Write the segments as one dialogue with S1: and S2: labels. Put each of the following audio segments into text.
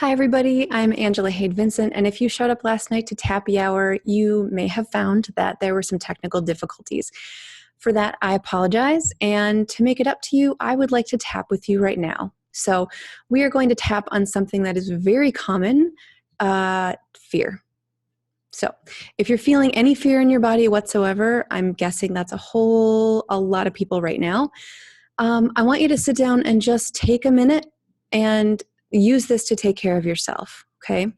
S1: Hi, everybody. I'm Angela Vincent, and if you showed up last night to Tappy Hour, you may have found that there were some technical difficulties. For that, I apologize, and to make it up to you, I would like to tap with you right now. So we are going to tap on something that is very common, fear. So if you're feeling any fear in your body whatsoever, I'm guessing that's a lot of people right now. I want you to sit down and just take a minute and use this to take care of yourself, okay?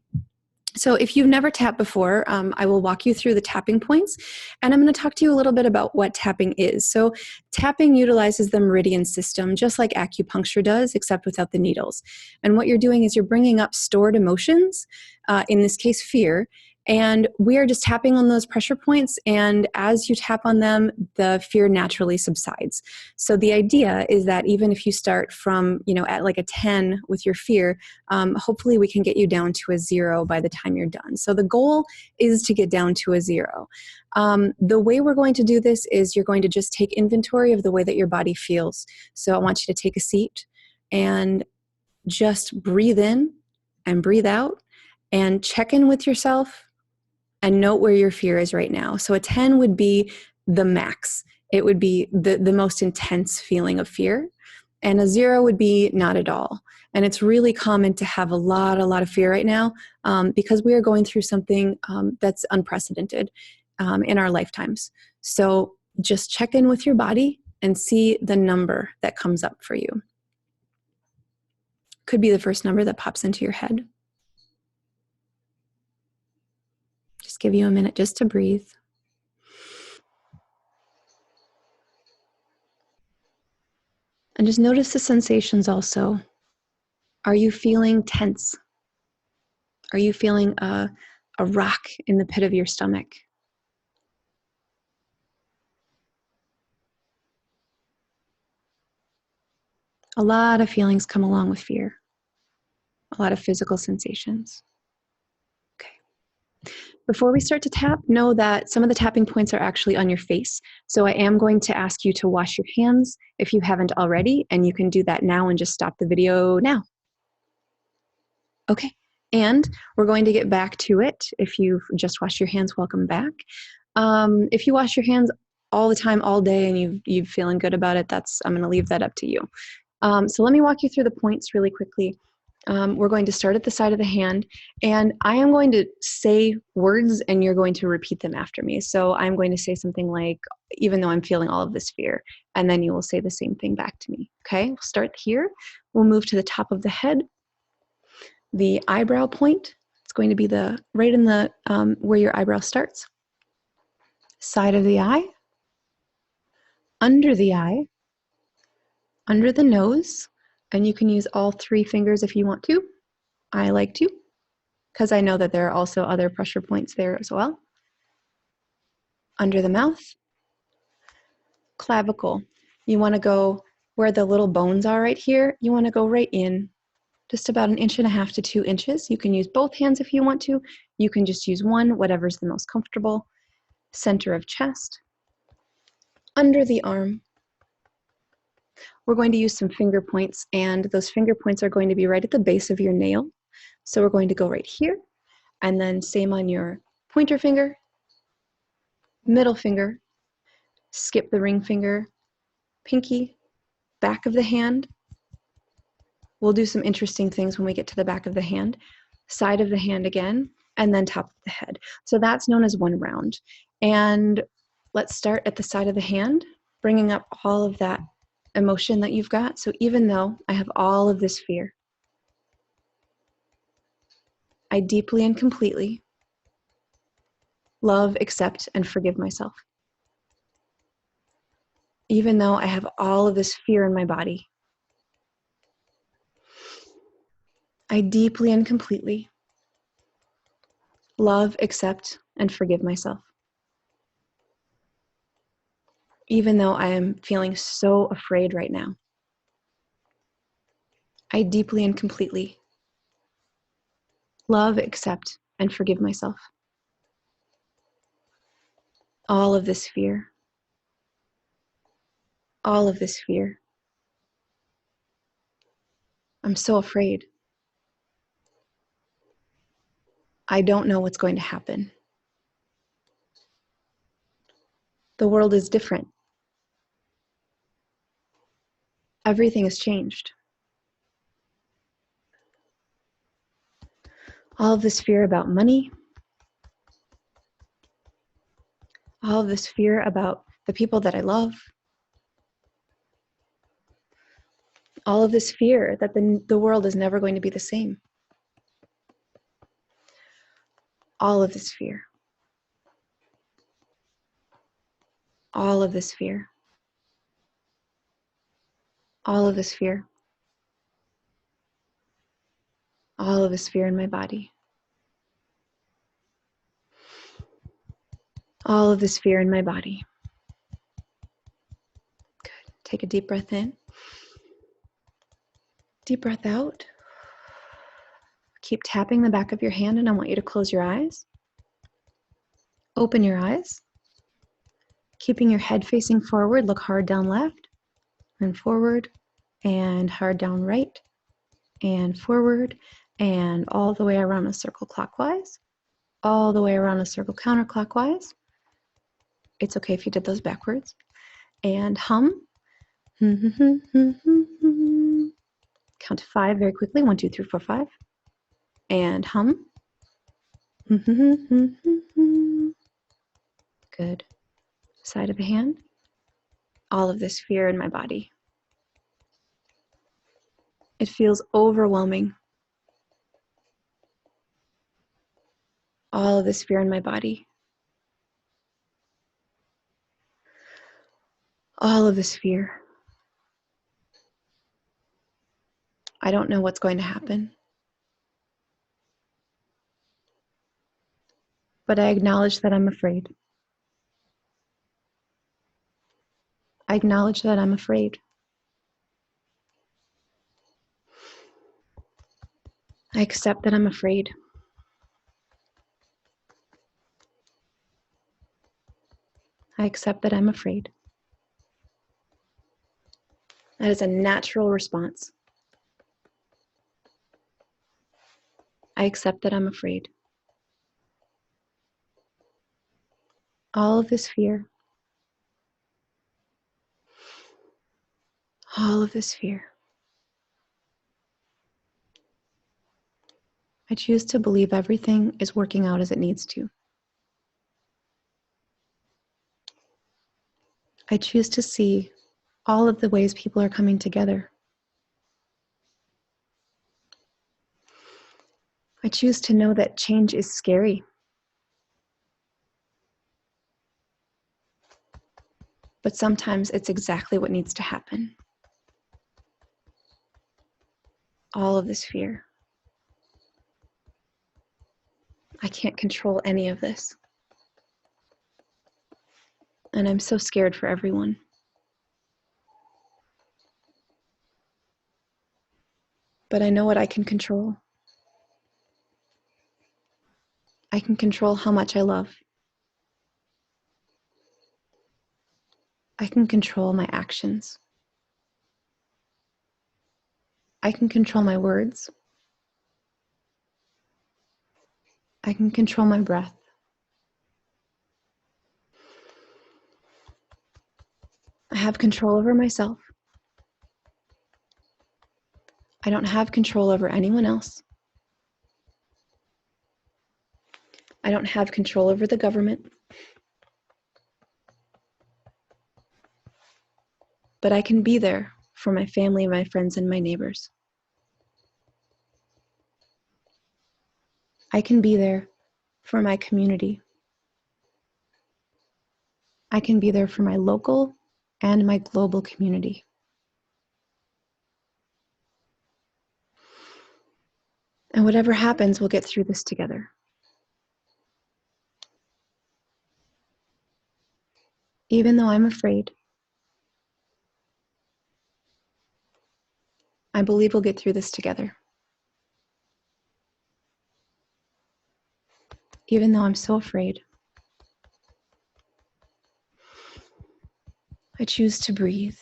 S1: So if you've never tapped before, I will walk you through the tapping points, and I'm going to talk to you a little bit about what tapping is. So tapping utilizes the meridian system, just like acupuncture does, except without the needles. And what you're doing is you're bringing up stored emotions, in this case fear, and we are just tapping on those pressure points, and as you tap on them, the fear naturally subsides. So the idea is that even if you start from, at like a 10 with your fear, hopefully we can get you down to a 0 by the time you're done. So the goal is to get down to a 0. The way we're going to do this is you're going to just take inventory of the way that your body feels. So I want you to take a seat and just breathe in and breathe out and check in with yourself and note where your fear is right now. So a 10 would be the max. It would be the most intense feeling of fear. And a 0 would be not at all. And it's really common to have a lot of fear right now, because we are going through something that's unprecedented in our lifetimes. So just check in with your body and see the number that comes up for you. Could be the first number that pops into your head. Just give you a minute just to breathe. And just notice the sensations also. Are you feeling tense? Are you feeling a rock in the pit of your stomach? A lot of feelings come along with fear. A lot of physical sensations. Okay. Before we start to tap, know that some of the tapping points are actually on your face. So I am going to ask you to wash your hands if you haven't already, and you can do that now and just stop the video now. Okay. And we're going to get back to it. If you've just washed your hands, welcome back. If you wash your hands all the time, all day, and you're feeling good about it, I'm going to leave that up to you. So let me walk you through the points really quickly. We're going to start at the side of the hand, and I am going to say words, and you're going to repeat them after me. So I'm going to say something like, even though I'm feeling all of this fear, and then you will say the same thing back to me. Okay, we'll start here. We'll move to the top of the head. The eyebrow point, it's going to be right in the where your eyebrow starts. Side of the eye, under the eye, under the nose, and you can use all 3 fingers if you want to. I like to, because I know that there are also other pressure points there as well. Under the mouth, clavicle. You want to go where the little bones are right here. You want to go right in, just about 1.5 inches to 2 inches. You can use both hands if you want to. You can just use one, whatever's the most comfortable. Center of chest, under the arm. We're going to use some finger points, and those finger points are going to be right at the base of your nail. So we're going to go right here, and then same on your pointer finger, middle finger, skip the ring finger, pinky, back of the hand. We'll do some interesting things when we get to the back of the hand, side of the hand again, and then top of the head. So that's known as one round. And let's start at the side of the hand, bringing up all of that emotion that you've got. So even though I have all of this fear, I deeply and completely love, accept, and forgive myself. Even though I have all of this fear in my body, I deeply and completely love, accept, and forgive myself. Even though I am feeling so afraid right now, I deeply and completely love, accept, and forgive myself. All of this fear, all of this fear. I'm so afraid. I don't know what's going to happen. The world is different. Everything has changed. All of this fear about money, all of this fear about the people that I love, all of this fear that the world is never going to be the same. All of this fear. All of this fear. All of this fear. All of this fear in my body. All of this fear in my body. Good. Take a deep breath in. Deep breath out. Keep tapping the back of your hand, and I want you to close your eyes. Open your eyes. Keeping your head facing forward, look hard down left and forward and hard down right and forward and all the way around a circle clockwise, all the way around a circle counterclockwise. It's okay if you did those backwards. And hum. Count to 5 very quickly. 1, 2, 3, 4, 5. And hum. Good. Side of the hand. All of this fear in my body. It feels overwhelming. All of this fear in my body. All of this fear. I don't know what's going to happen. But I acknowledge that I'm afraid. I acknowledge that I'm afraid. I accept that I'm afraid. I accept that I'm afraid. That is a natural response. I accept that I'm afraid. All of this fear. All of this fear. I choose to believe everything is working out as it needs to. I choose to see all of the ways people are coming together. I choose to know that change is scary. But sometimes it's exactly what needs to happen. All of this fear. I can't control any of this. And I'm so scared for everyone. But I know what I can control. I can control how much I love. I can control my actions. I can control my words. I can control my breath. I have control over myself. I don't have control over anyone else. I don't have control over the government. But I can be there for my family, my friends, and my neighbors. I can be there for my community. I can be there for my local and my global community. And whatever happens, we'll get through this together. Even though I'm afraid, I believe we'll get through this together. Even though I'm so afraid, I choose to breathe.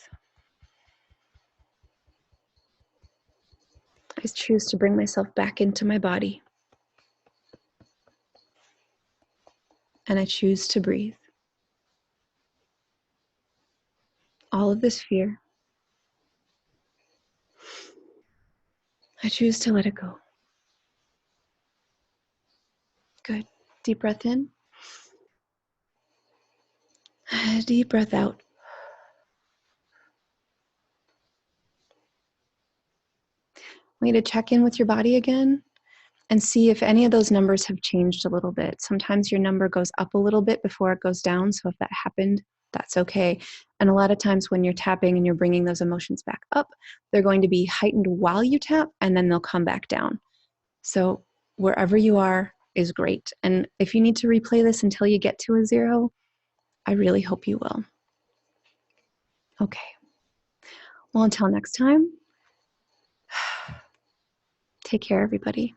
S1: I choose to bring myself back into my body. and I choose to breathe. All of this fear, I choose to let it go. Good. Deep breath in. Deep breath out. I want you to check in with your body again and see if any of those numbers have changed a little bit. Sometimes your number goes up a little bit before it goes down. So if that happened, that's okay. And a lot of times when you're tapping and you're bringing those emotions back up, they're going to be heightened while you tap, and then they'll come back down. So wherever you are is great. And if you need to replay this until you get to a 0, I really hope you will. Okay. Well, until next time, take care, everybody.